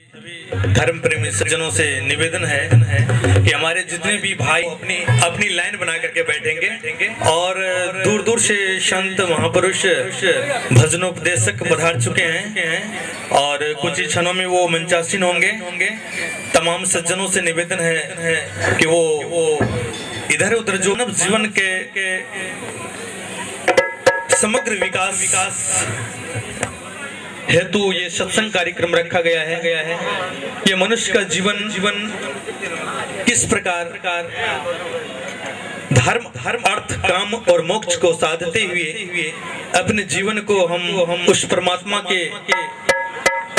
धर्म प्रेमी सज्जनों से निवेदन है कि हमारे जितने भी भाई अपनी लाइन बना करके बैठेंगे और दूर दूर से संत महापुरुष भजनोपदेशक पधार चुके हैं और कुछ ही क्षणों में वो मंचासीन होंगे। तमाम सज्जनों से निवेदन है कि वो इधर उधर जो जीवन के समग्र विकास हेतु ये सत्संग कार्यक्रम रखा गया है। ये मनुष्य का जीवन किस प्रकार धर्म अर्थ काम और मोक्ष को साधते हुए अपने जीवन को हम उस परमात्मा के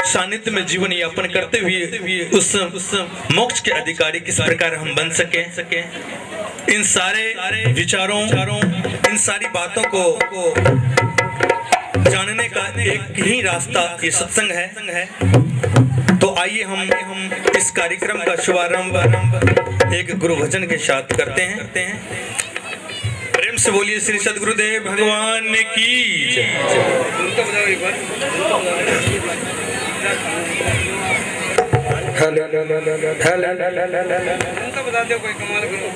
सानिध्य में जीवन यापन करते हुए उस मोक्ष के अधिकारी किस प्रकार हम बन सके। इन सारे विचारों इन सारी बातों को जानने का एक ही रास्ता ये सत्संग है। तो आइए हम इस कार्यक्रम का शुभारंभ एक गुरु भजन के साथ करते हैं। प्रेम से बोलिए श्री सद्गुरुदेव भगवान की जय। बता दो कोई कमाल करो।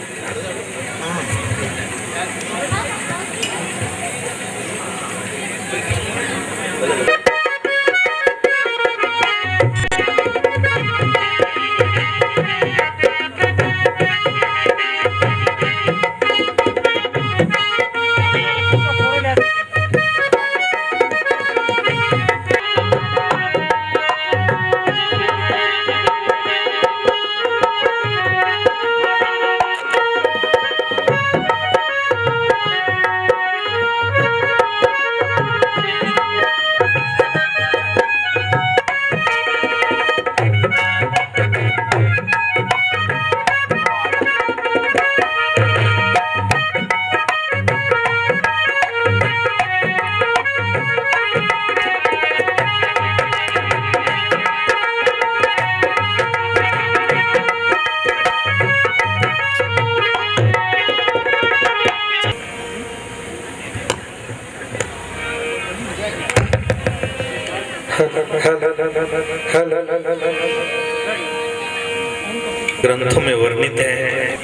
ग्रंथों में वर्णित है,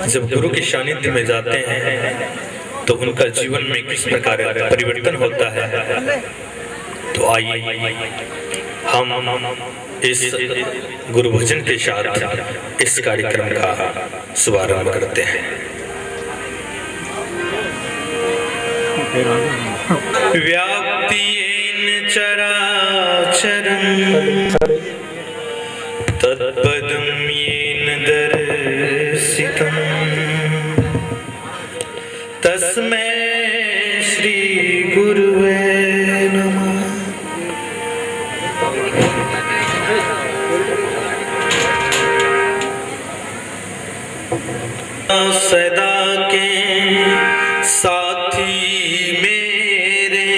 जब गुरु के सानिध्य में जाते हैं तो उनका जीवन में किस प्रकार परिवर्तन होता है। तो आइए हम इस गुरु भजन के साथ इस कार्यक्रम का शुभारंभ करते हैं। व्याप्तियेन चराचरं तत्पदं येन दर्शितं तस्मै श्री गुरुवे नमः। सदा के साथी मेरे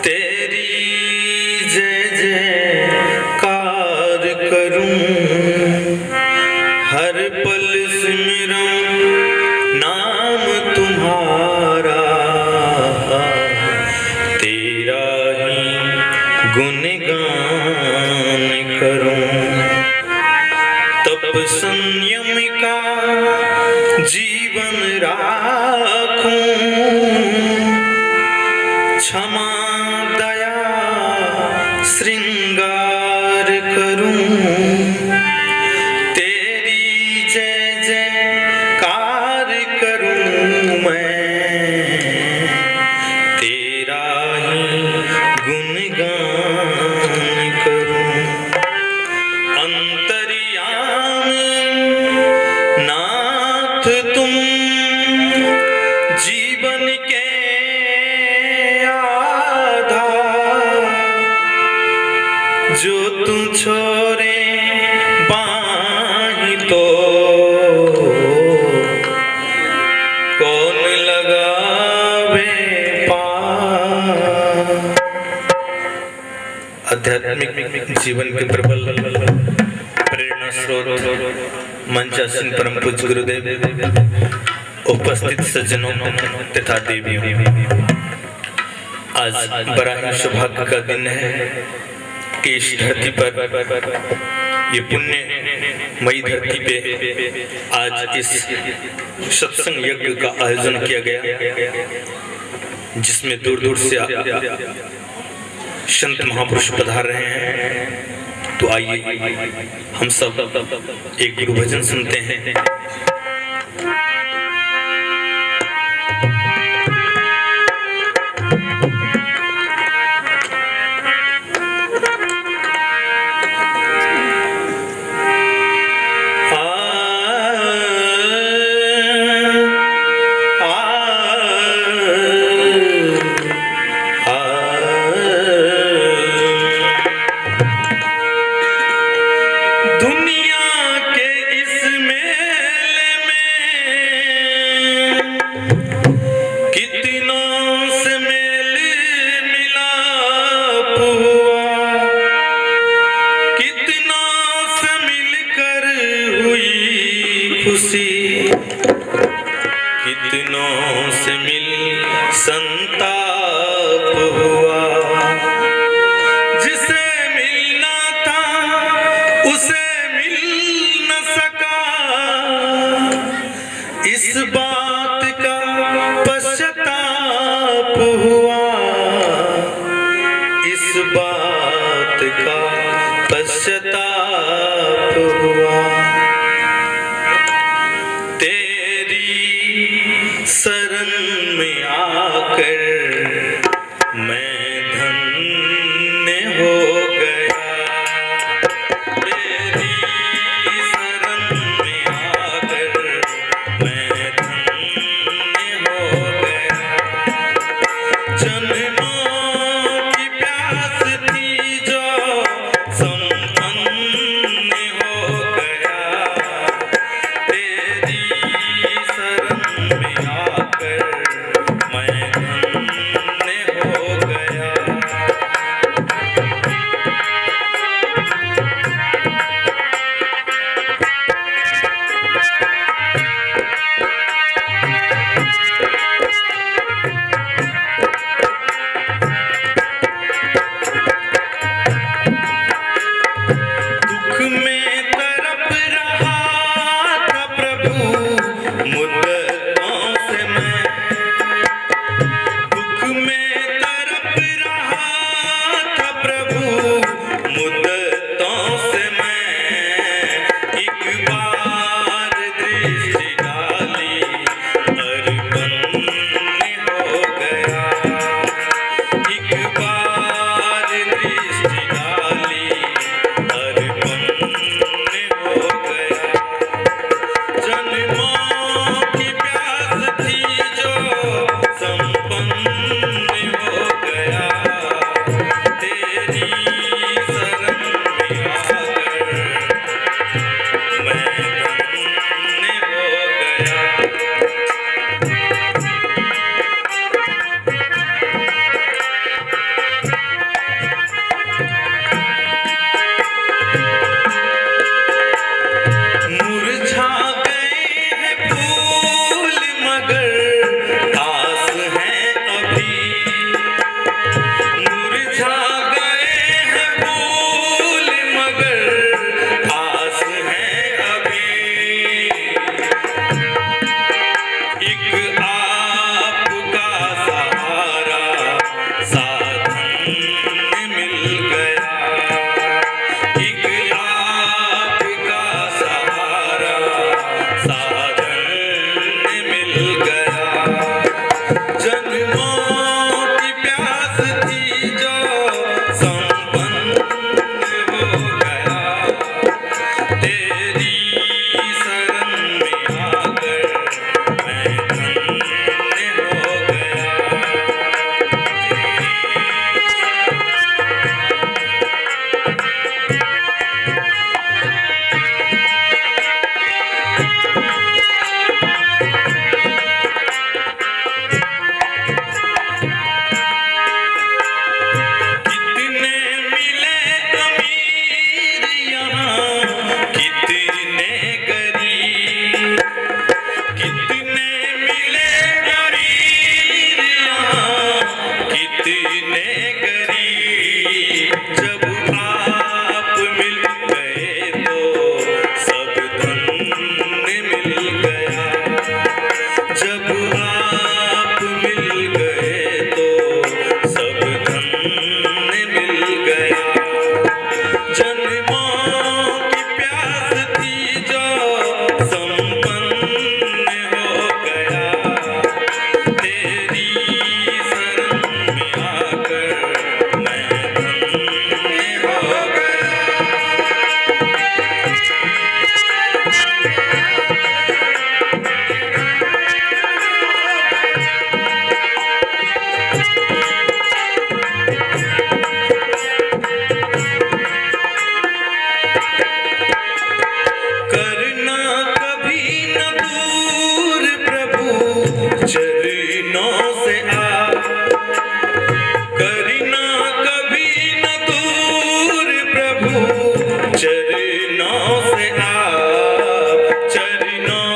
तेरी जय जयकार करूं, हर पल सिमरूं नाम तुम्हारा, तेरा ही गुणगान करूं। तप संयम का जीवन राखूं, क्षमा दया श्रृंगार करूं, तेरी जय जयकार करूं मैं, तेरा ही गुणगान करूं। अंतर्यामी नाथ तुम जीवन के आधार, जो तुम छोड़े बाहीं तो कौन लगावे पार। आध्यात्मिक जीवन के प्रबल प्रेरणा स्रोत मंचासीन परम पूज्य गुरुदेव, उपस्थित सज्जनों तथा देवियों, आज बड़ा ही सौभाग्य का दिन है कि इस धरती पर, ये पुण्य मई धरती पे आज इस सत्संग यज्ञ का आयोजन किया गया, जिसमें दूर दूर से संत महापुरुष पधार रहे हैं। तो आइए हम सब एक गुरु भजन सुनते हैं। कितनों से मिल संताप हुआ, जिसे मिलना था उसे मिल न सका, इस बात का पश्चाताप हुआ, इस बात का पश्चाताप हुआ। शरण में आकर मैं धन्य हो गया, तेरी शरण में आकर मैं धन्य हो गया। जन्मों की प्यास थी जो चरणों से आप चरणों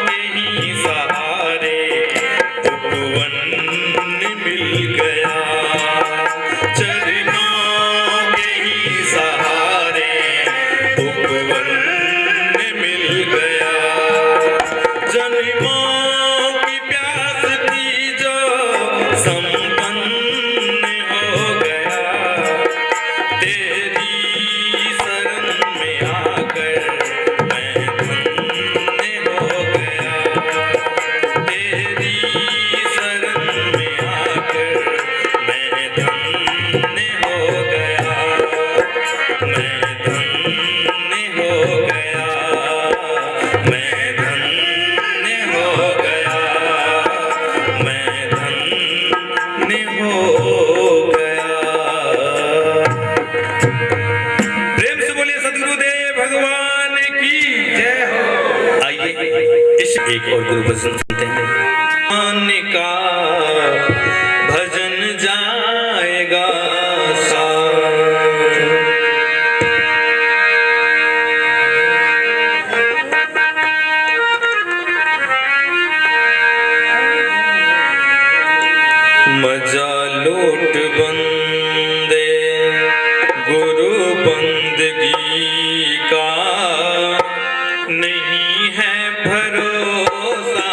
के ही सहारे उपवन मिल गया, चरणों के ही सहारे उपवन मिल गया। जन्मों की प्यास थी जो संपन्न हो गया, तेरी शरण में आकर मैं धन्य हो गया, तेरी शरण में आकर मैं धन्य हो गया, मैं धन्य हो गया, मैं धन्य हो गया, मैं धन्य हो गया। प्रेम से बोलिए सद्गुरुदेव भगवान की जय हो। आइए इस एक और गुरु भजन सुनते हैं। भगवान का भजन जाएगा साथ, मजा लूट बंदे गुरु बंदगी का नहीं है भरोसा,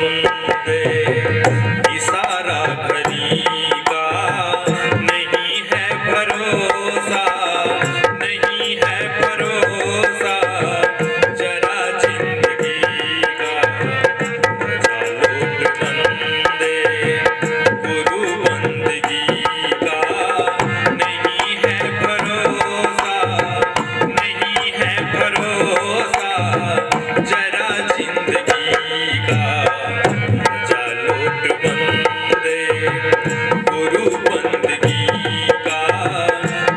बंदे, इशारा घड़ी का नहीं है भरोसा, नहीं है भरोसा, जरा जिंदगी का मजा लूट बंदे, गुरु बंदगी का नहीं है भरोसा, नहीं है भरोसा, जरा जिंदगी का मजा लूट बंदे, गुरु बंदगी का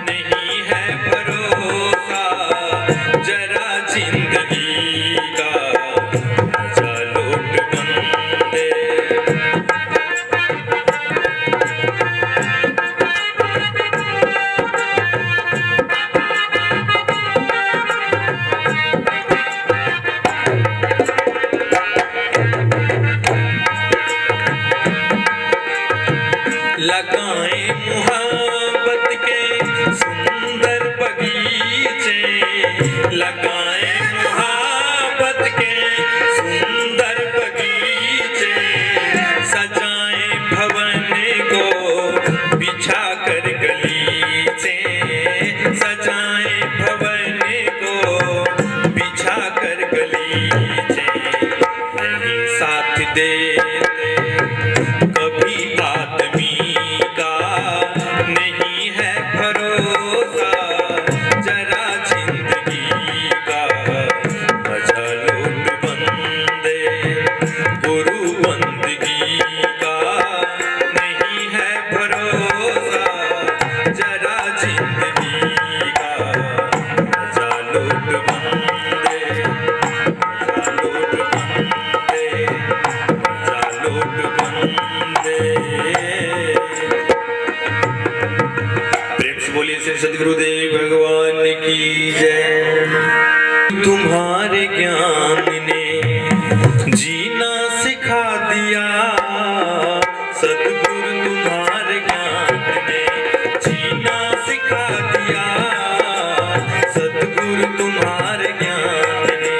नहीं है भरोसा, जरा जिंदगी का मजा लूट बंदे। लगाएं मोहब्बत के सुंदर बगीचे, लगाएं मोहब्बत के सुंदर बगीचे, सजाएं भवन को बिछा कर गलीचे, सजाएं भवन को बिछा कर गलीचे, नहीं साथ देते कभी आदमी का नहीं है भरोसा, जरा जिंदगी का मजा लूट बंदे, गुरु बंदगी का नहीं है भरोसा, जरा जिंदगी का मजा लूट बंदे, मजा लूट बंदे, मजा लूट बंदे। प्रेम से बोलिए श्री सद्गुरुदेव भगवान की जय। तुम्हारे ज्ञान ने जीना सिखा दिया, सद्गुरु तुम्हारे ज्ञान ने जीना सिखा दिया, सद्गुरु तुम्हारे ज्ञान ने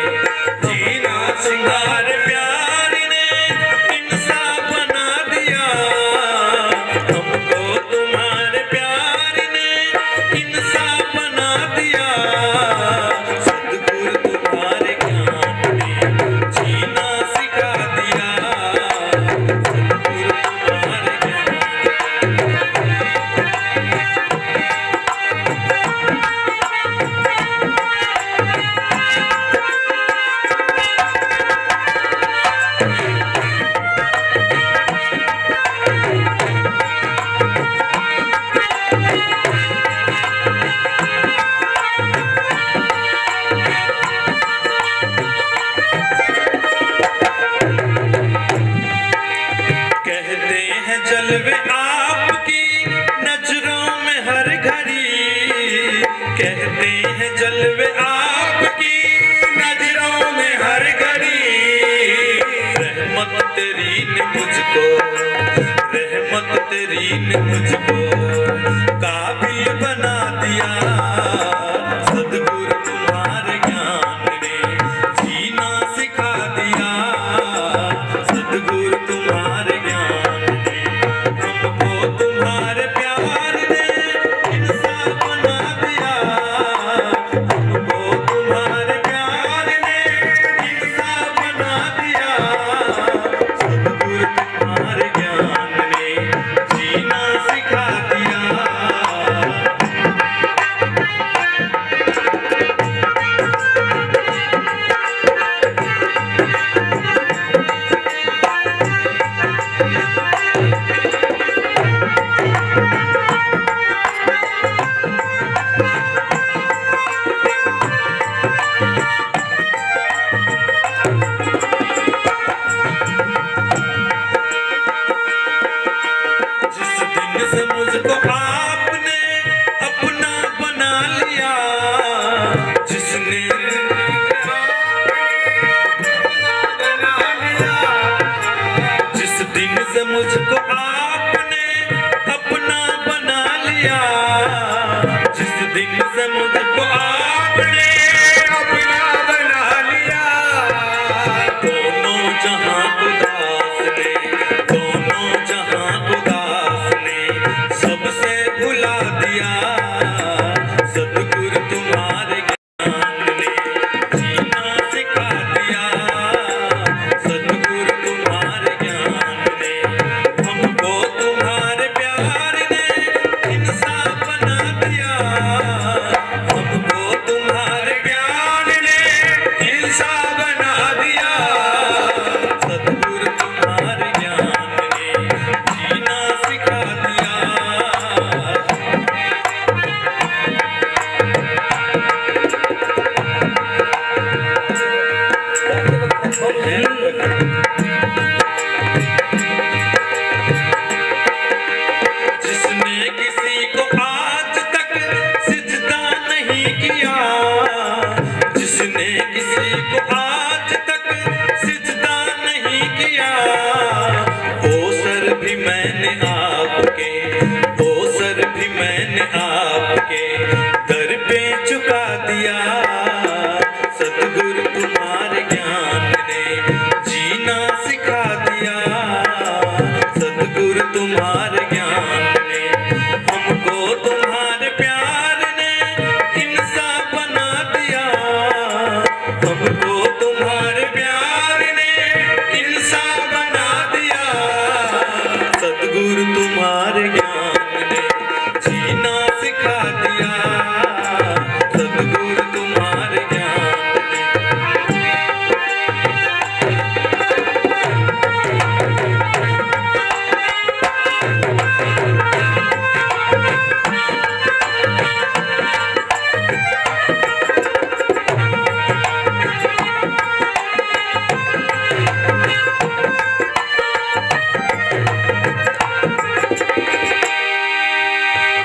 जीना सिंगार प्यार ने इंसान बना दिया, हमको तुम्हारे प्यार ने इंसान बना दिया, सद्गुरु तुम्हारे ज्ञान ने जीना सिखा दिया, सद्गुरु तुम्हारे ज्ञान। कहते हैं जलवे आपकी नजरों में हर घड़ी, कहते हैं जलवे आपकी नजरों में हर घड़ी, रहमत तेरी ने मुझको, रहमत तेरी ने मुझको काबिल बना दिया, सद्गुरु तुम्हारे ज्ञान ने जीना सिखा दिया, सद्गुरु तुम्हारे ज्ञान ने हमको तुम्हारे प्यार ने इंसान बना दिया, हमको तुम्हारे प्यार ने इंसान बना दिया, सद्गुरु तुम्हारे ज्ञान ने जीना सिखा दिया। जिस दिन से मुझको आपने अपना बना लिया, जिसने जिस दिन से मुझको आपने अपना बना लिया, जिस दिन से मुझको आपने अपना बना लिया, दोनों जहां खुदा जिसने किसी को आज तक सिजदा नहीं किया, जिसने किसी को आज तक सिजदा नहीं किया, ओ सर भी मैंने आपके, ओ सर भी मैंने आपके दर पे झुका दिया। सतगुरु तुम्हारे ज्ञान ने जीना सिखा दिया, सतगुरु तुम्हारे ज्ञान ने हमको तुम्हारे प्यार ने इंसान बना दिया, हमको तुम्हारे प्यार ने इंसान बना दिया। सतगुरु तुम्हारे ज्ञान ने जीना सिखा दिया, सतगुरु तुम्हारे ज्ञान ने।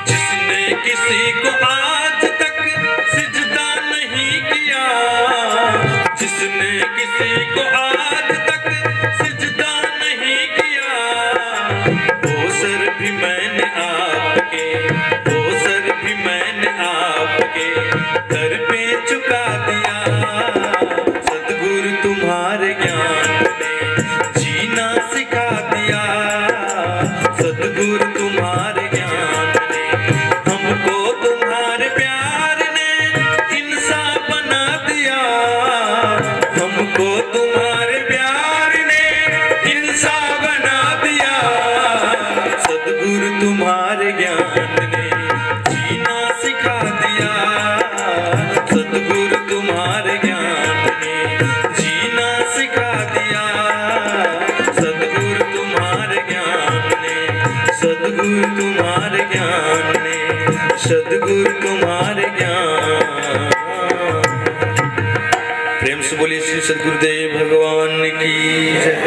जिसने किसी को आज तक सिजदा नहीं किया, जिसने किसी को आज तक सिजदा नहीं किया, ओ सर भी मैंने आपके, ओ सर भी मैंने आपके दर पे झुका दिया। सतगुरु तुम्हारे ज्ञान ने जीना सिखा दिया, सतगुरु तुम्हारे ज्ञान ने हमको तुम्हारे प्यार ने इंसान बना दिया, हमको तुम्हारे प्यार ने इंसान बना दिया। सतगुरु तुम्हारे ज्ञान ने जीना सिखा दिया, सतगुरु तुम्हारे ज्ञान ने जीना सिखा दिया, सतगुरु तुम्हारे ज्ञान ने, सतगुरु तुम्हारे ज्ञान ने, सतगुरु तुम्हारे ज्ञान। प्रेम से बोलिए श्री सद्गुरुदेव भगवान की जय।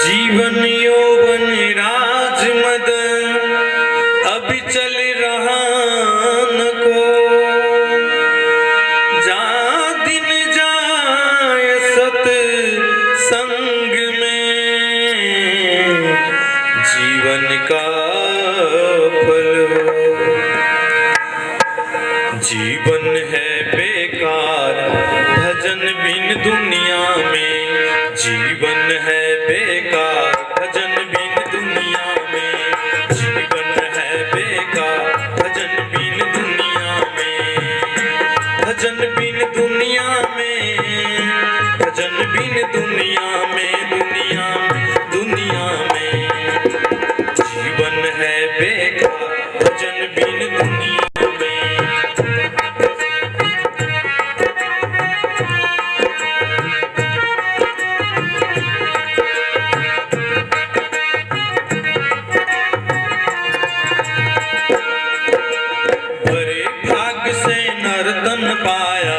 जीवन यौवन राज मदन अभी चल रहा न को, जा दिन जाए सत संग में, जीवन का फल हो। जीवन है बेकार भजन बिन दुनिया में, जीवन है बेकार भजन बिन दुनिया में, जीवन है बेकार भजन बिन दुनिया में, भजन बिन दुनिया में, भजन बिन दुनिया में, दुनिया में, दुनिया में। जीवन है बेकार भजन बिन दुनिया में। बड़े भाग्य से नर्तन पाया,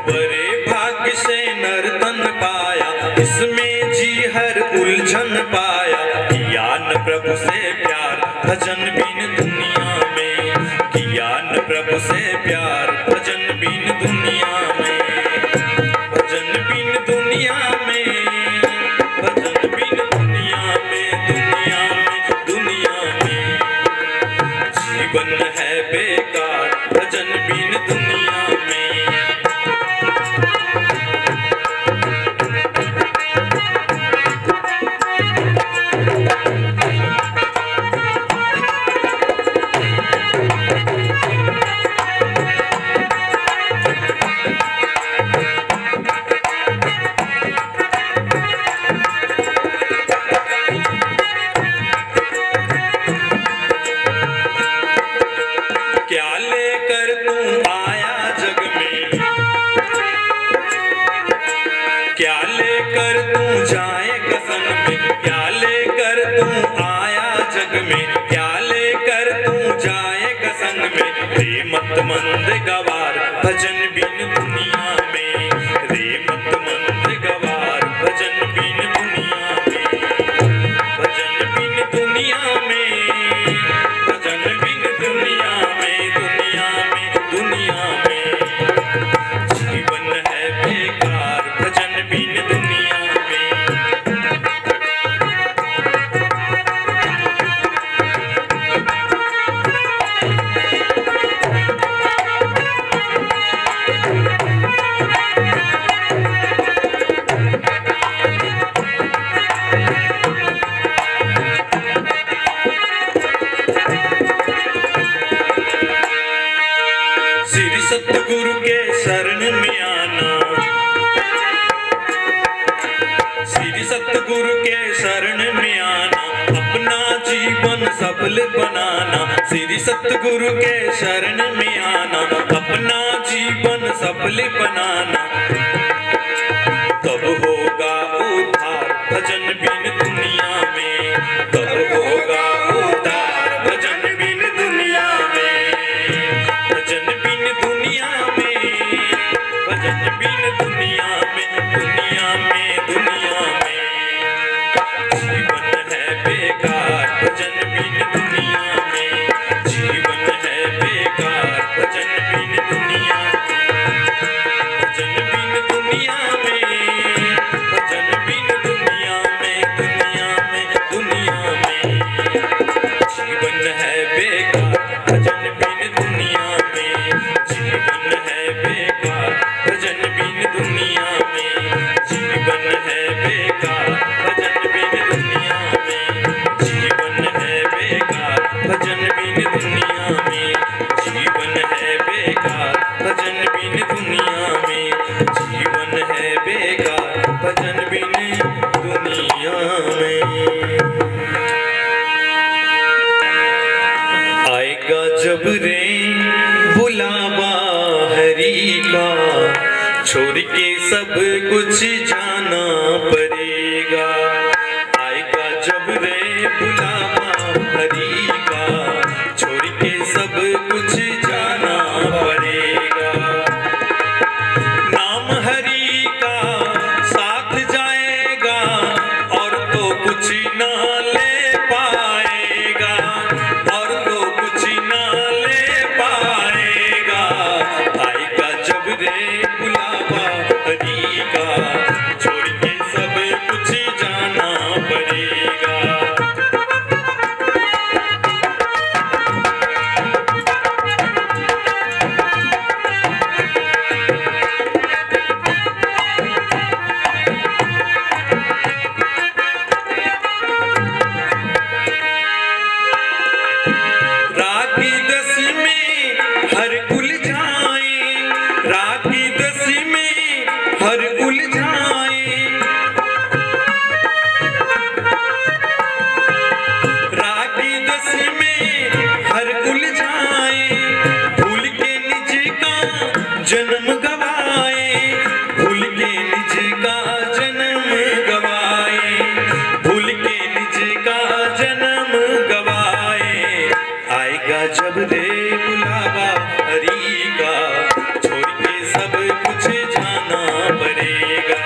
बड़े भाग्य से नर्तन पाया, इसमें जी हर उलझन पाया। किया न प्रभु से प्यार भजन बिन दुनिया में, किया न प्रभु से प्यार भजन बिन दुनिया में, भजन बिन दुनिया में, भजन बिन दुनिया में, दुनिया में, दुनिया में। जीवन है बेकार भजन बिन दुनिया में। कर तू आया जग में, क्या लेकर तू जाएगा संग में, क्या लेकर तू आया जग में, क्या लेकर तू जाएगा संग में। रे मत मंद गवार भजन बिन दुनिया में, रे मत मंद गवार भजन बिन दुनिया में, भजन बिन दुनिया में, भजन बिन दुनिया में, दुनिया में, दुनिया में जीवन है बेकार भजन बिन दुनिया में। श्री सतगुरु के शरण में आना, श्री सतगुरु के शरण में आना, अपना जीवन सफल बनाना। श्री सतगुरु के शरण में आना, अपना जीवन सफल बनाना। तब होगा उद्धार भजन बिन दुनिया में, तब होगा उद्धार भजन बिन दुनिया में, भजन बिन दुनिया में, भजन बिन दुनिया में, दुनिया में, दुनिया में जीवन है बेकार भजन बिन दुनिया में, जीवन है बेकार भजन बिन दुनिया में, भजन बिन दुनिया में, भजन बिन दुनिया में, दुनिया में, दुनिया में जीवन है बेकार भजन बिन दुनिया में, जीवन है बेकार भजन बिन दुनिया में, जीवन है बेकार भजन बिन दुनिया में, जीवन है बेकार भजन बिन दुनिया में, जीवन है बेकार भजन बिन दुनिया में, जीवन है बेकार भजन बिन दुनिया में। आएगा जब रे बुलावा हरि का, छोड़ के सब कुछ जाना पड़ेगा। आएगा जब रे बुलावा हरि का, छोड़ के सब कुछ जाना पड़ेगा। नाम हरि का साथ जाएगा और तो कुछ ना ले पाएगा, और तो कुछ ना ले पाएगा। आएगा जब रे बुलावा हरि का, छोड़ के सब कुछ जाना पड़ेगा। राखी दस में हर उलझाए, राखी दस में हर उलझाए, राखी दस में हर उलझाए। भूल के निज का जन्म गवाए, भूल के निज का जन्म गवाए, भूल के निज का जन्म गवाए। आएगा जब रे बुलावा हरि का, छोड़ के सब कुछ जाना पड़ेगा।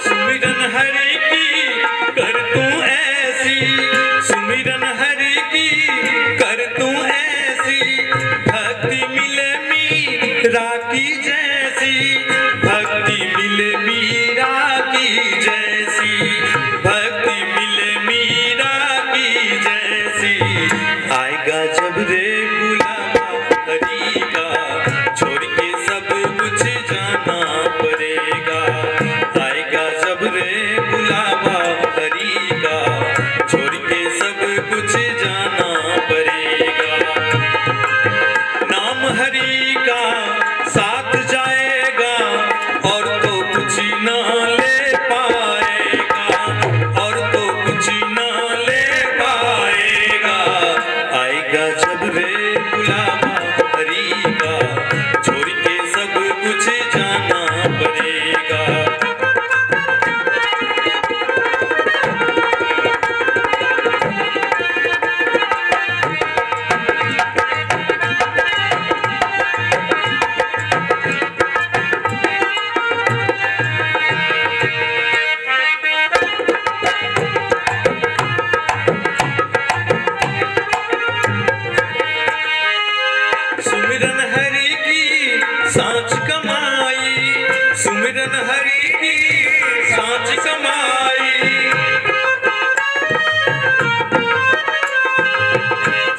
सुमिरन हरि की कर तू ऐसी, सुमिरन हरि की कर तू ऐसी, भक्ति मिले मीरा की जैसी, भक्ति मिले मीरा की जैसी, भक्ति मिले मीरा की जैसी। आएगा जब रे बुलावा हरि का, छोड़ के सब कुछ जाना पड़ेगा। आएगा जब रे बुलावा हरि का, छोड़ के सब कुछ जाना पड़ेगा। नाम हरि का साथ जाएगा और तो कुछ ना ले पाएगा, और तो कुछ ना ले पाएगा। आएगा जब रे बुलावा हरि का, छोड़ के सब कुछ जाना पड़ेगा। सुमिरन हरि की सांच कमाई, सुमिरन हरि की सांच कमाई।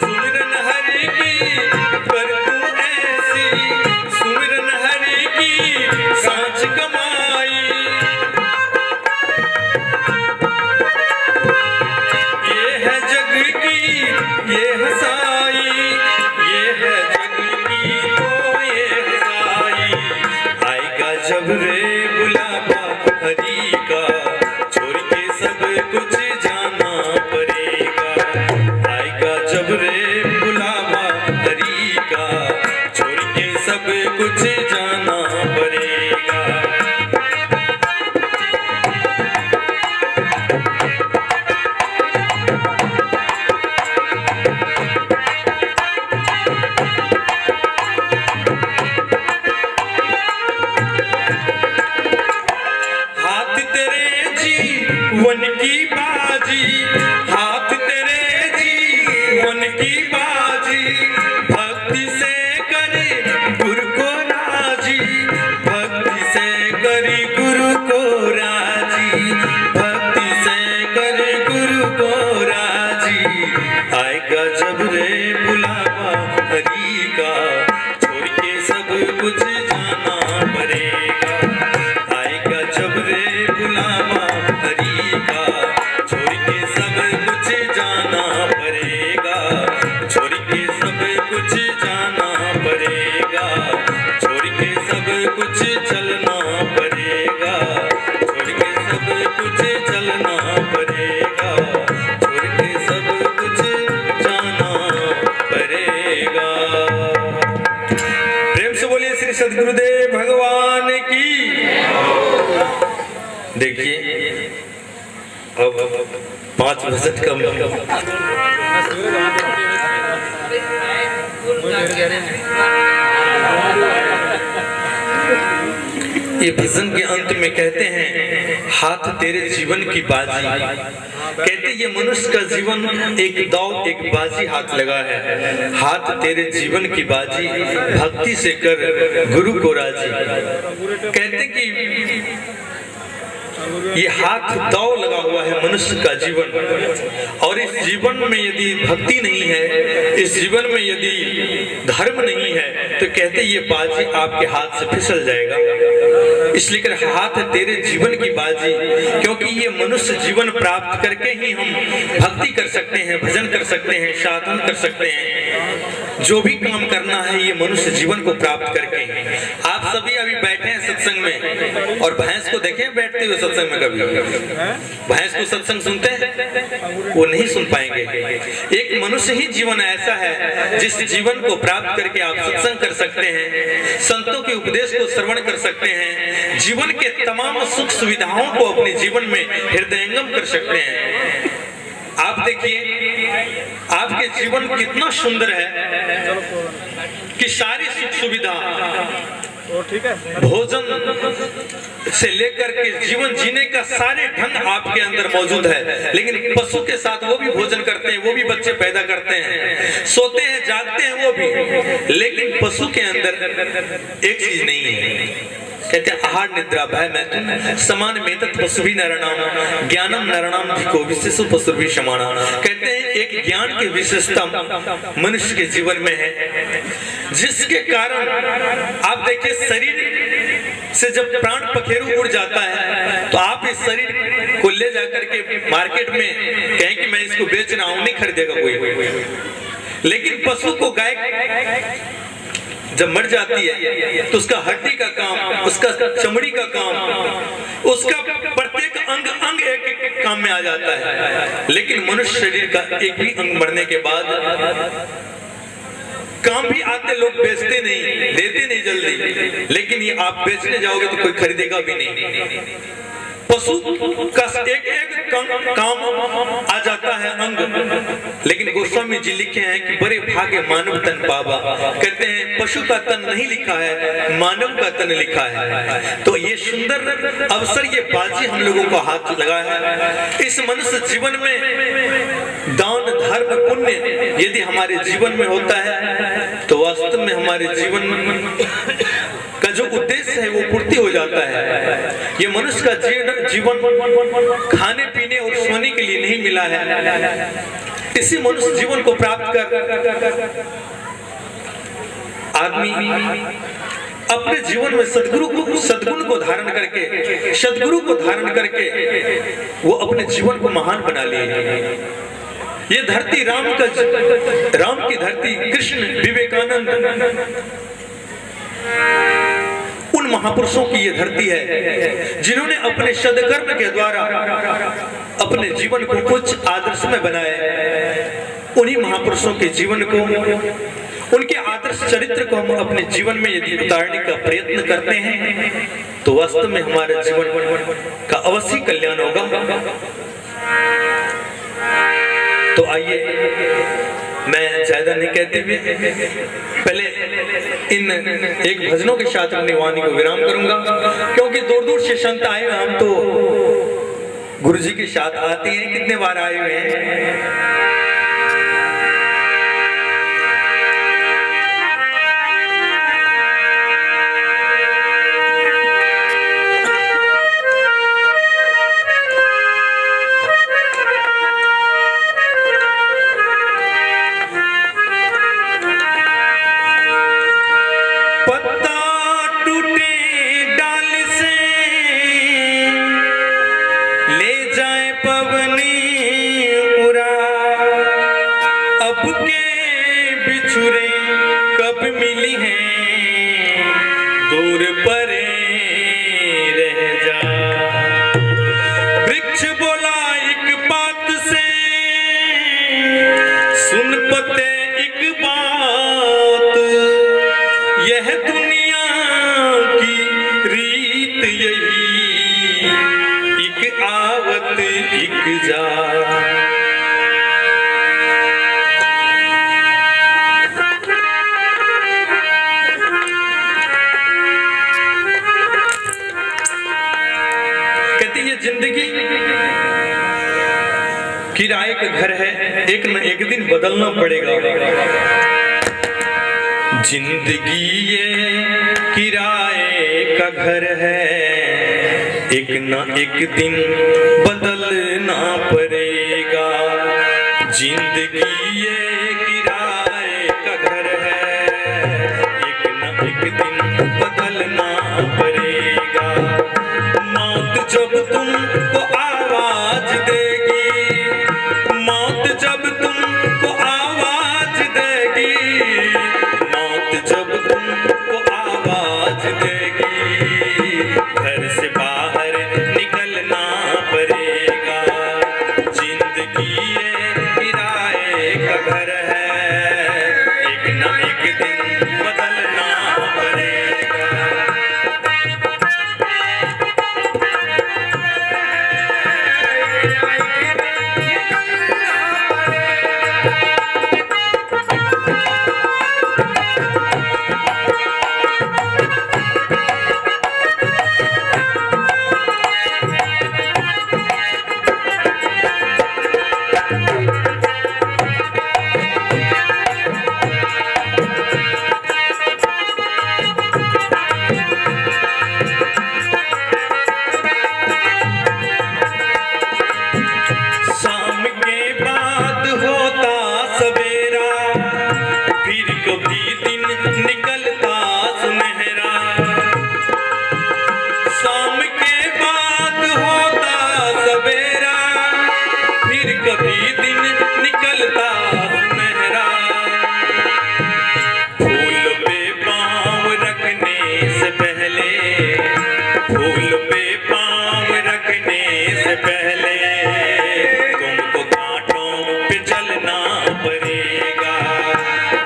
सुमिरन हरि की कर तू ऐसी, सुमिरन हरि की सांच कमाई। ये है जग की ये हसाई, ये है जग की तो ये हसाई। आएगा जब रे बुलावा हरि का, छोड़ के सब कुछ जाना पड़ेगा। आएगा जब रे बुलावा हरि का, छोड़ के सब कुछ जाना पड़ेगा। हाथ तेरे जीवन की बाजी, हाथ तेरे जीवन की बाजी। भक्ति से करे गुरु को राजी, भक्ति से करे गुरु को राजी, भक्ति से करे गुरु को राजी। आएगा जब रे बुलावा हरि का, छोड़ के सब कुछ जाना पड़ेगा। आएगा जब रे बुलावा हरि का, छोड़ के सब कुछ जाना पड़ेगा, छोड़ के सब कुछ जाना पड़ेगा, छोड़ के सब कुछ चलना पड़ेगा, छोड़ के सब कुछ चलना पड़ेगा, छोड़ के सब कुछ जाना पड़ेगा। प्रेम से बोलिए श्री सद्गुरुदेव भगवान की। देखिए अब 5 भजन कम, ये भजन के अंत में कहते हैं हाथ तेरे जीवन की बाजी। कहते ये मनुष्य का जीवन एक दाव एक बाजी हाथ लगा है। हाथ तेरे जीवन की बाजी, भक्ति से कर गुरु को राजी। कहते कि ये हाथ दाव लगा हुआ है मनुष्य का जीवन, और इस जीवन में यदि भक्ति नहीं है, इस जीवन में यदि धर्म नहीं है, तो कहते ये बाजी आपके हाथ से फिसल जाएगा। इसलिए कर हाथ तेरे जीवन की बाजी, क्योंकि ये मनुष्य जीवन प्राप्त करके ही हम भक्ति कर सकते हैं, भजन कर सकते हैं, साधन कर सकते हैं। जो भी काम करना है ये मनुष्य जीवन को प्राप्त करके। आप सभी अभी बैठे हैं सत्संग में, और भैंस को देखें बैठते हुए सत्संग में, कभी भैंस को सत्संग सुनते हैं? वो नहीं सुन पाएंगे। एक मनुष्य ही जीवन ऐसा है जिस जीवन को प्राप्त करके आप सत्संग कर सकते हैं, संतों के उपदेश को श्रवण कर सकते हैं, जीवन के तमाम सुख सुविधाओं को अपने जीवन में हृदयंगम कर सकते हैं। आप देखिए आपके जीवन कितना सुंदर है कि सारी सुख सुविधा, भोजन से लेकर के जीवन जीने का सारे ढंग आपके अंदर मौजूद है। लेकिन पशु के साथ वो भी भोजन करते हैं, वो भी बच्चे पैदा करते हैं, सोते हैं, जागते हैं वो भी, लेकिन पशु के अंदर एक चीज नहीं है। कहते आहार निद्रा भय मैथुन समान मेतत पशुभि नरनाम ज्ञानम नरनाम धिको विशेषु पशुभि समाना। कहते हैं एक ज्ञान की विशेषता मनुष्य के जीवन में है, जिसके कारण आप देखिए शरीर से जब प्राण पखेरु उड़ जाता है तो आप इस शरीर को ले जाकर के मार्केट में कहें कि मैं इसको बेच रहा हूं, नहीं खरीदेगा कोई। लेकिन पशु को गाय जब मर जाती है तो उसका हड्डी का काम, उसका चमड़ी का काम, उसका प्रत्येक अंग अंग एक काम में आ जाता है। लेकिन मनुष्य शरीर का एक भी अंग मरने के बाद काम भी आते, लोग बेचते नहीं, देते नहीं जल्दी। लेकिन ये आप बेचने जाओगे तो कोई खरीदेगा भी नहीं। पशु का एक एक काम आ जाता है अंग। लेकिन गोस्वामी जी लिखे हैं कि बड़े भाग्य मानव तन पावा। कहते हैं पशु का तन नहीं लिखा है, मानव का तन लिखा है। तो ये सुंदर अवसर, ये बाजी हम लोगों को हाथ लगा है। इस मनुष्य जीवन में दान धर्म पुण्य यदि हमारे जीवन में होता है तो वास्तव में हमारे जीवन का जो उद्देश्य है वो पूर्ति हो जाता है। ये मनुष्य का जीवन खाने पीने और सोने के लिए नहीं मिला है। इसी मनुष्य जीवन को प्राप्त कर आदमी अपने जीवन में सद्गुण को धारण करके, सद्गुरु को धारण करके वो अपने जीवन को महान बना लिए। ये धरती राम की धरती, कृष्ण, विवेकानंद, उन महापुरुषों की ये धरती है जिन्होंने अपने सदकर्म के द्वारा अपने जीवन को उच्च आदर्श में बनाया। उन्हीं महापुरुषों के जीवन को, उनके आदर्श चरित्र को हम अपने जीवन में यदि उतारने का प्रयत्न करते हैं तो वास्तव में हमारे जीवन का अवश्य कल्याण होगा। तो आइए, मैं ज्यादा नहीं कहते हुए पहले इन एक भजनों के साथ अपनी वाणी को विराम करूंगा, क्योंकि दूर दूर से संत आए हुए, हम तो गुरु जी के साथ आते हैं, कितने बार आए हुए हैं। किराए का घर है, एक न एक दिन बदलना पड़ेगा। जिंदगी ये किराए का घर है, एक न एक दिन बदलना पड़ेगा। जिंदगी ये किराए का घर है, एक न एक दिन बदलना पड़ेगा। मौत जब तुमको आवाज देगी, मौत जब तुमको आवाज देगी, मौत जब तुमको आवाज देगी, घर से बाहर निकलना पड़ेगा। जिंदगी ये किराए का घर से पहले तुमको कांटों पे चलना पड़ेगा,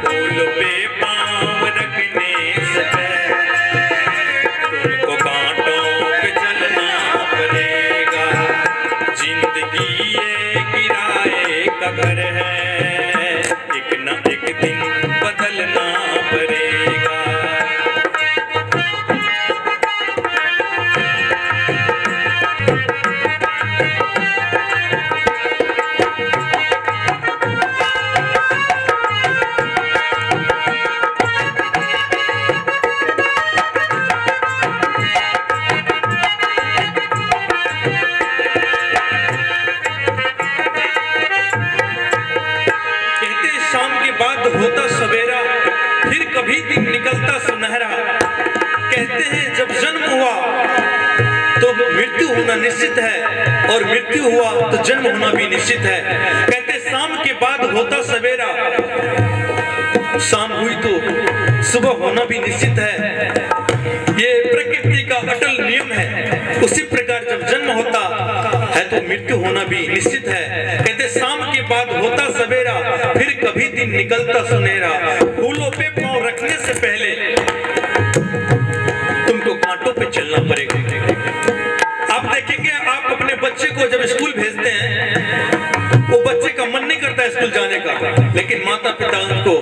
फूल पे पाँव रखने से पहले तुमको कांटों पे चलना पड़ेगा। जिंदगी ये किराए का घर है, एक न एक दिन बदलना पड़ेगा। बाद होता सवेरा, फिर कभी दिन निकलता सुनहरा। कहते हैं जब जन्म हुआ तो मृत्यु होना निश्चित है, और मृत्यु हुआ तो जन्म होना भी निश्चित है। कहते शाम के बाद होता सवेरा, शाम हुई तो सुबह होना भी निश्चित है। ये प्रकृति का अटल नियम है। उसी प्रकार जब जन्म होता है तो मृत्यु होना भी निश्चित है। कहते शाम के बाद होता सवेरा, फिर कभी दिन निकलता सुनहरा। फूलों पे पाँव रखने से पहले तुमको कांटों पे चलना पड़ेगा। आप देखेंगे, आप अपने बच्चे को जब स्कूल भेजते हैं, वो बच्चे का मन नहीं करता है स्कूल जाने का, लेकिन माता पिता उनको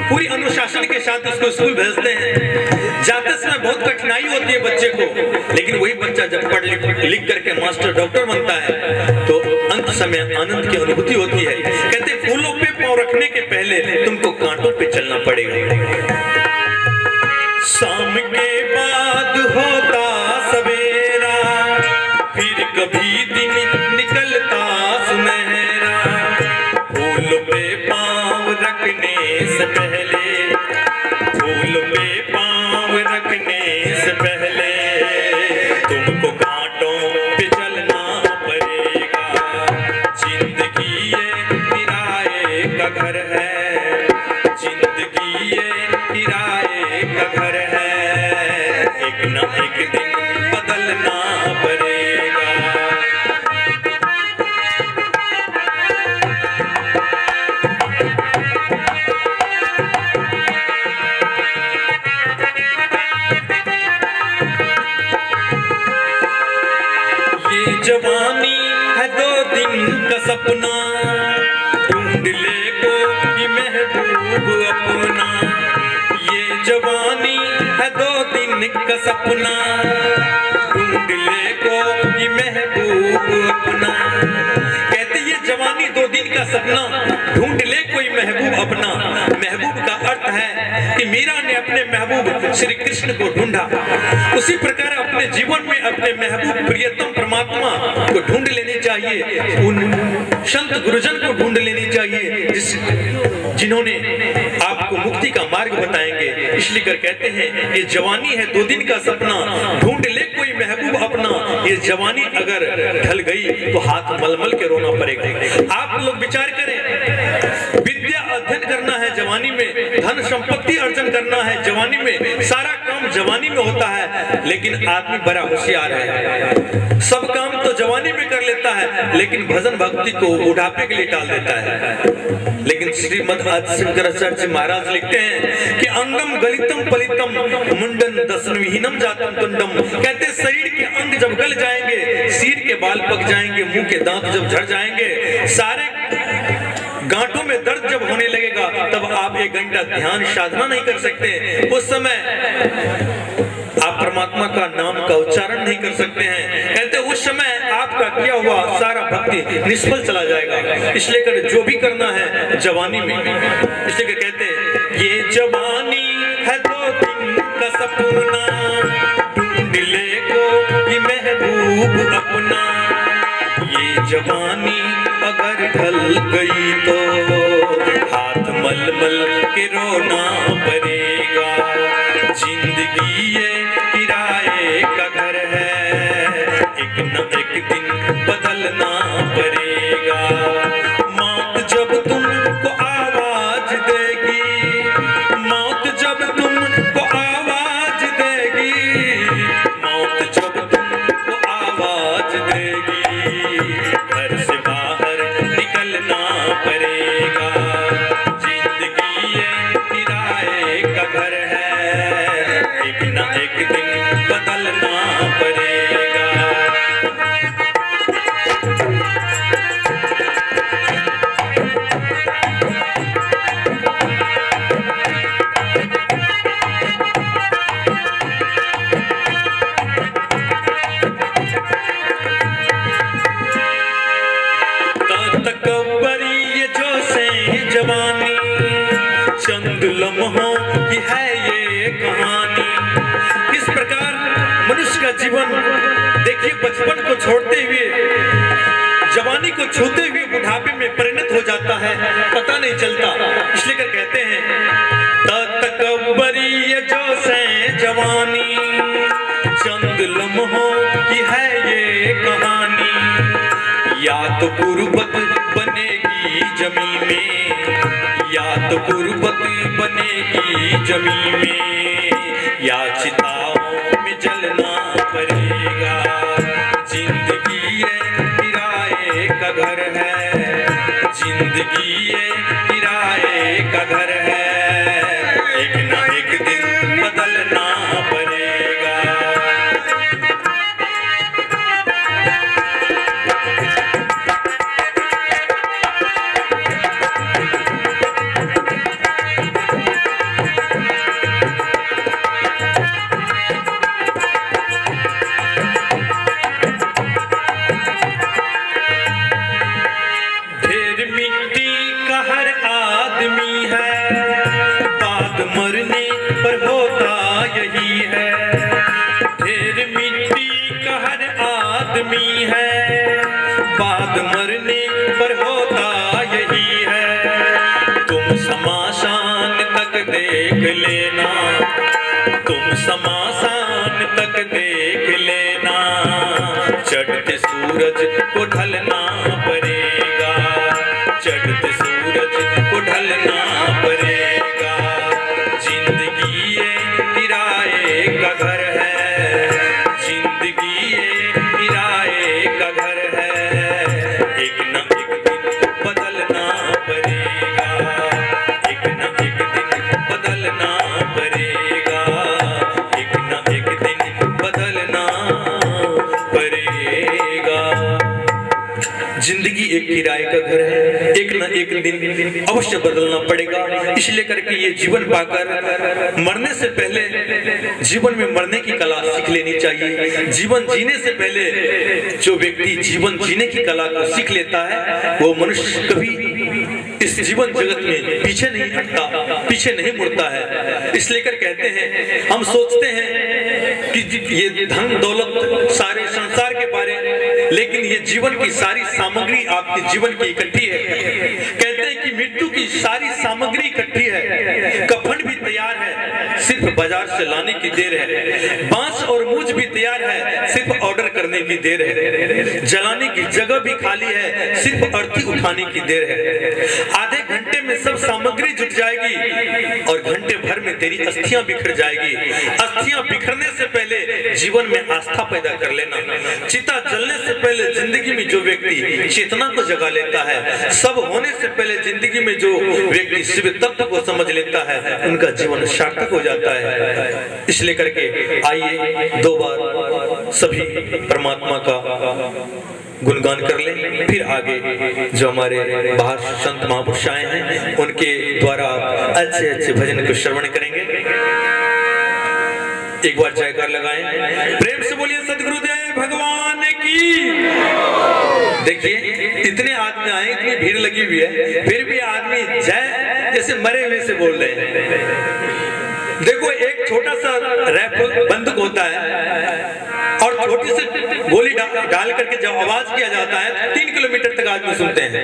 पूरी अनुशासन के साथ उसको स्कूल भेजते हैं। जाते समय बहुत कठिनाई होती है बच्चे को, लेकिन वही बच्चा जब पढ़ लिख करके मास्टर डॉक्टर बनता है तो अंत समय आनंद की अनुभूति होती है। कहते फूलों पे पाँव रखने के पहले तुमको कांटों पे चलना पड़ेगा। शाम के बाद होता सवेरा, फिर कभी दिन निकलता सुनहरा। फूल पे पाँव रखने से पहले, फूल पे पाँव रखने से पहले तुमको कांटों पे चलना पड़ेगा। जिंदगी ये किराए का घर है, जिंदगी ये किराए का घर है, एक न एक दिन बदलना पड़ेगा। जवानी है 2 दिन का सपना, ढूंढ ले कोई महबूब अपना। ये जवानी है 2 दिन का सपना, ढूंढ ले कोई महबूब अपना। कहते ये जवानी 2 दिन का सपना, ढूंढ ले कोई महबूब अपना। महबूब का अर्थ है कि मीरा ने अपने महबूब श्री कृष्ण को ढूंढा। उसी प्रकार अपने जीवन में अपने महबूब प्रियतम परमात्मा को ढूंढ लेनी चाहिए। उन संत गुरुजन को ढूंढ लेनी चाहिए जिन्होंने आपको मुक्ति का मार्ग बताएंगे। इसलिए कर कहते हैं ये जवानी है 2 दिन का सपना, ढूंढ ले कोई महबूब अपना। ये जवानी अगर ढल गई तो हाथ मलमल के रोना पड़ेगा। आप लोग विचार करें, विद्या अध्ययन करना है जवानी में, धन संपत्ति अर्जन करना है जवानी में, सारा काम जवानी में होता है। लेकिन आदमी बड़ा होशियार है, सब काम तो जवानी में कर लेता है, लेकिन भजन भक्ति को बुढ़ापे के लिए टाल देता है। लेकिन श्रीमद् आदि शंकराचार्य जी महाराज लिखते हैं कि अंगम गलितम पलितम मुंडन दशनविहीनम जातम तुंडम। कहते शरीर के अंग जब गल जाएंगे, सिर के बाल पक जाएंगे, मुंह के दांत जब झड़ जाएंगे, सारे गांठों में दर्द जब होने लगेगा, तब आप 1 घंटा ध्यान साधना नहीं कर सकते। उस समय आप परमात्मा का नाम का उच्चारण नहीं कर सकते हैं। कहते उस समय आपका किया हुआ सारा भक्ति निष्फल चला जाएगा। इसलिए कर जो भी करना है जवानी में, इसलिए कहते ये जवानी है 2 दिन का सपना, ढूंढ ले कोई महबूब अपना। ये जवानी अगर ढल गई तो हाथ मलमल के रोना पड़ेगा। जिंदगी ये किराए का घर है, एक न एक दिन बदलना पड़ेगा। मौत जब तुमको आवाज देगी, मौत जब तुमको आवाज देगी, मौत जब तुमको आवाज आज देगी, घर से बाहर निकलना पड़ेगा। जिंदगी ये किराए का घर है, एक ना एक दिन बदलना पड़ेगा। तकब्बरी ये जोशे जवानी, चंद लम्हों की है ये कहानी। इस प्रकार मनुष्य का जीवन देखिए बचपन को छोड़ते हुए जवानी को छूते हुए बुढ़ापे में परिणत हो जाता है, पता नहीं चलता। इसलिए कर कहते हैं तकब्बरी ये जोशे जवानी, चंद लम्हों की है ये कहानी। या तो गुर्बत बनेगी जमीन में, या तो गुर्बत बनेगी जमीन में, या चिताओं में जलना पड़ेगा। जिंदगी ये किराए का घर है, जिंदगी ये किराए का घर है, एक ना एक दिन बदलना पड़ेगा। मरने पर होता यही है, ढेर मिट्टी का हर आदमी है, बाद मरने पर होता यही है। तुम शमशान तक देख लेना, तुम शमशान तक देख लेना, चढ़ते सूरज को ढलना पड़ेगा, चढ़ते सूरज को ढलना पड़ेगा। जिंदगी ये किराए का घर है, जिंदगी ये किराए का घर है, एक ना एक दिन बदलना पड़ेगा, एक ना एक दिन बदलना पड़ेगा, एक ना एक दिन बदलना पड़ेगा। जिंदगी एक किराए का घर है, एक ना एक दिन अवश्य बदलना पड़ेगा। इसलिए करके ये जीवन पाकर मरने से पहले जीवन में मरने की कला सीख लेनी चाहिए। जीवन जीने से पहले जो व्यक्ति जीवन जीने की कला को सीख लेता है वो मनुष्य कभी इस जीवन जगत में पीछे नहीं हटता, पीछे नहीं मुड़ता है। इसलिए कर कहते हैं हम सोचते हैं कि ये धन दौलत सारे संसार के बारे, लेकिन ये जीवन की सारी सामग्री आपके जीवन की इकट्ठी है। कहते हैं कि मृत्यु की सारी सामग्री इकट्ठी है, कफन भी तैयार है, सिर्फ बाजार से लाने की देर है, बांस और मूंज भी तैयार है, सिर्फ ऑर्डर करने की देर है, जलाने की जगह भी खाली है, सिर्फ अर्थी उठाने की देर है। आधे घंटे में सब सामग्री जुट जाएगी और घंटे भर में तेरी अस्थियां बिखर जाएगी। अस्थियां बिखरने से पहले जीवन में आस्था पैदा कर लेना। चिता जलने से पहले जिंदगी में जो व्यक्ति चेतना को जगा लेता है, सब होने से पहले जिंदगी में जो व्यक्ति शिव तत्व को समझ लेता है, उनका जीवन सार्थक हो जाता है। इसलिए करके आइए दो बार सभी परमात्मा का गुणगान कर लें, फिर आगे जो हमारे बाहर संत महापुरुष आए हैं उनके द्वारा अच्छे अच्छे भजन को श्रवण करेंगे। एक बार जयकार लगाएं, प्रेम से बोलिए सद्गुरुदेव भगवान की। देखिए इतने आदमी आए, इतनी भीड़ लगी हुई है, फिर भी आदमी जय जैसे मरे हुए से बोल रहे हैं। देखो एक छोटा सा रैप बंदूक होता है और छोटी सी गोली डाल करके जब आवाज किया जाता है 3 किलोमीटर तक आदमी सुनते हैं,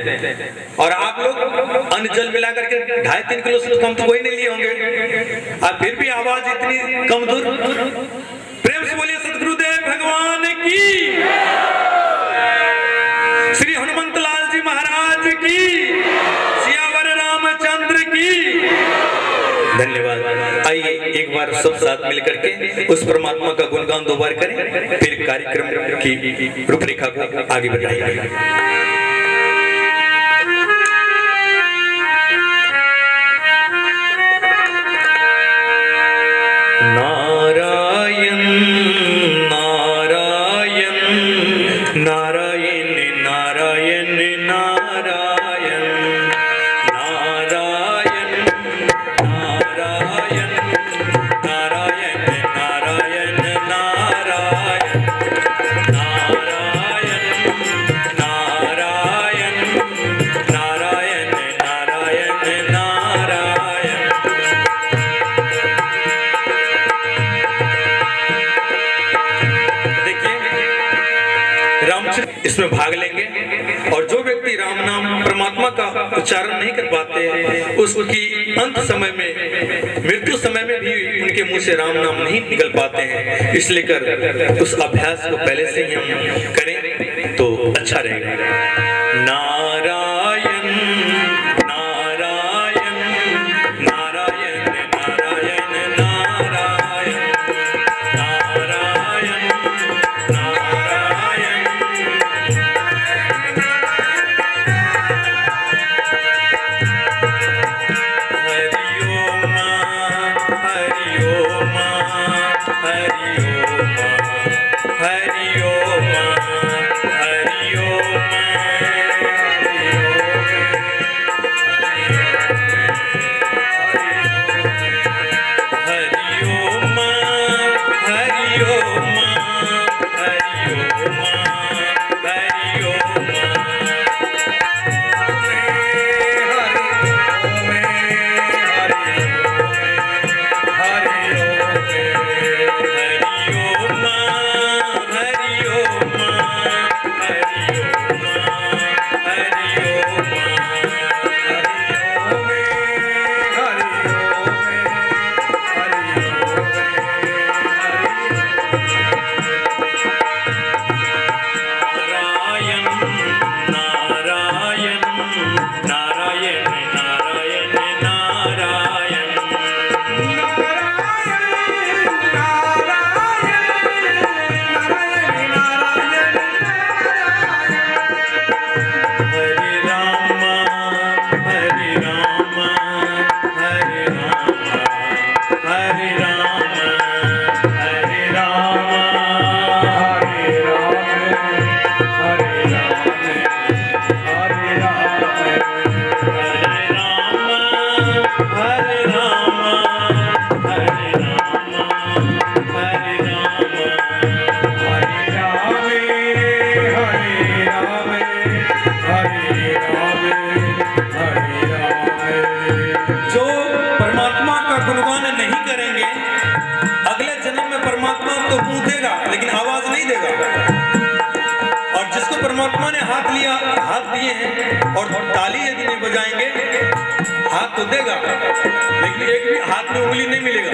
और आप लोग अन्न जल मिला करके 2.5-3 किलो से कम तो कोई नहीं लिए होंगे, और फिर भी आवाज इतनी कम दूर। प्रेम से बोलिए सद्गुरुदेव भगवान की, श्री हनुमंत लाल जी महाराज की, सियावर रामचंद्र की। धन्यवाद। आइए एक बार सब साथ मिलकर के उस परमात्मा का गुणगान दो बार करें, फिर कार्यक्रम की रूपरेखा को आगे बढ़ाएंगे। नारायण नारायण नारायण नारायण नारायण नारायण नारायण नारायण नारायण नारायण नारायण नारायण नारायण नारायण नारायण। रामचरित इसमें भाग लेंगे और जो व्यक्ति राम नाम परमात्मा का उच्चारण नहीं कर पाते, उसकी अंत समय में, मृत्यु समय में भी उनके मुंह से राम नाम नहीं निकल पाते हैं। इसलिए कर उस अभ्यास को पहले से ही हम करें तो अच्छा रहेगा। नारायण नारायण नारायण नारायण नारायण नारायण नारायण। हरि ओम हरि ओम हरि ओम हरि ओम हरि ओम। परमात्मा ने हाथ लिया, हाथ दिए हैं और ताली यदि नहीं बजाएंगे, हाथ तो देगा लेकिन एक भी हाथ में उंगली नहीं मिलेगा।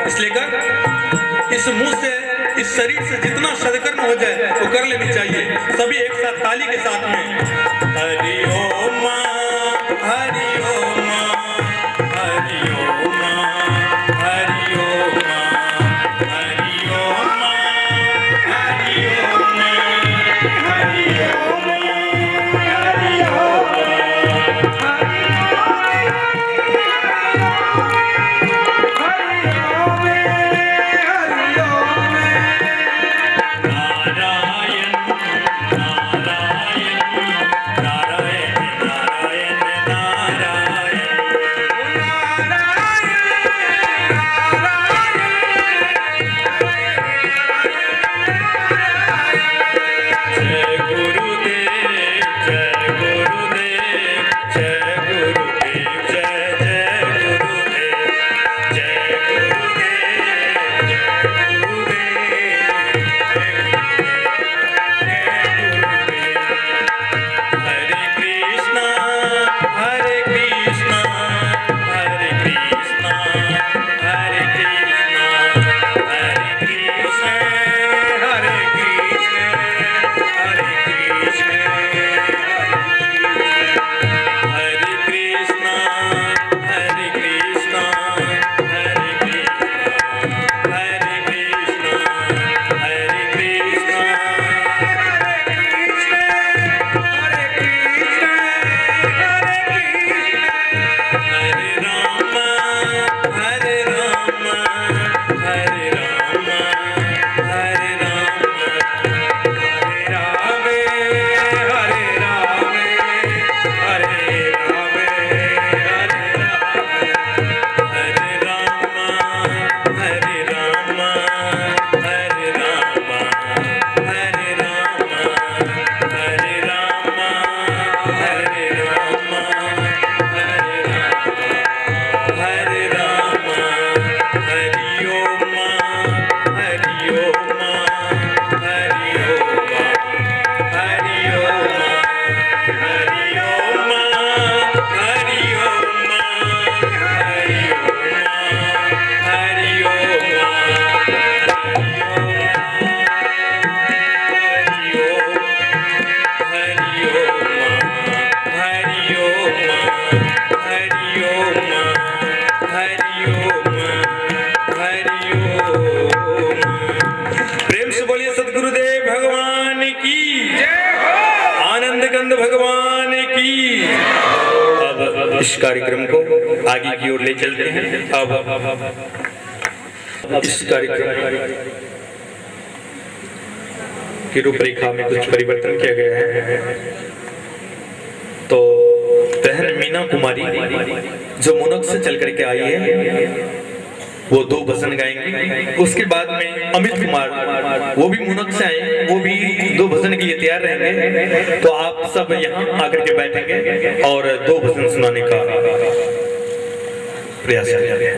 इसलिए कर इस मुंह से, इस शरीर से जितना सदकर्म हो जाए वो कर लेनी चाहिए। सभी एक साथ ताली के साथ में हरि ओम हरि ओम हरि ओम हरि ओम हरि ओम हरि ओम हरि ओम हरि ओम। नारायण नारायण नारायण गोविंद भगवान की। अब इस कार्यक्रम को आगे की ओर ले चलते हैं। अब इस कार्यक्रम की रूपरेखा में कुछ परिवर्तन किया गया है। तो बहन मीना कुमारी जो मुनक से चल करके आई है वो 2 भजन गाएंगे। उसके बाद में अमित कुमार वो भी मुनक से आए, वो भी 2 भजन के लिए तैयार रहेंगे। तो आप सब यहाँ आकर के बैठेंगे और 2 भजन सुनाने का प्रयास करेंगे।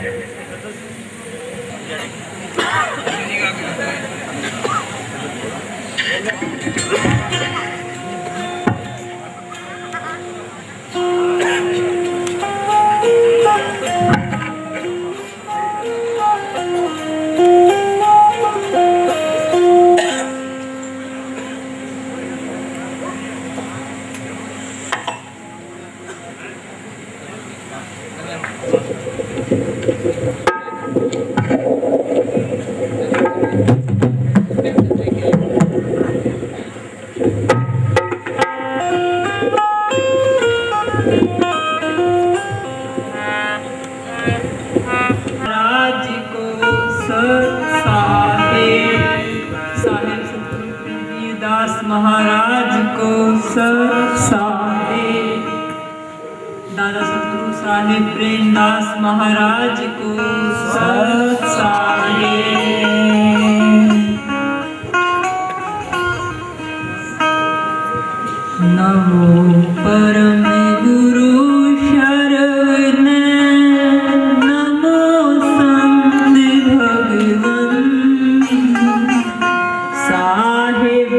महाराज को साहे, दादा सतगुरु साहेब प्रेमदास महाराज को साहे। नमो परम गुरु शरण, नमो संत भगवन साहिब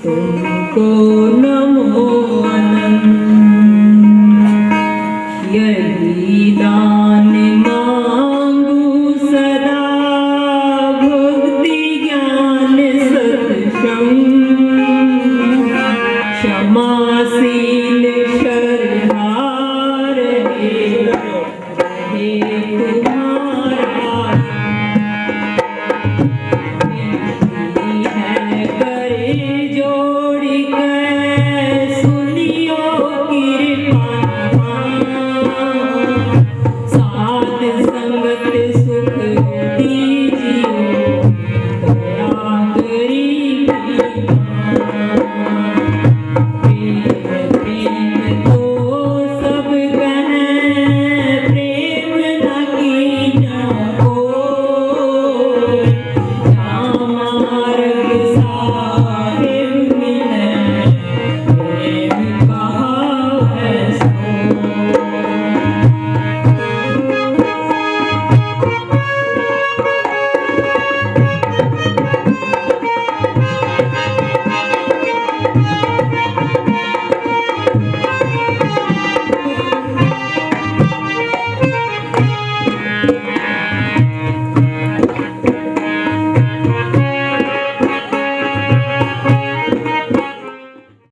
तुमको नमो अनंत। यही दान मांगू सदा, भक्ति ज्ञान सत्संग, क्षमाशील शरणहार रहे तुम्हारा।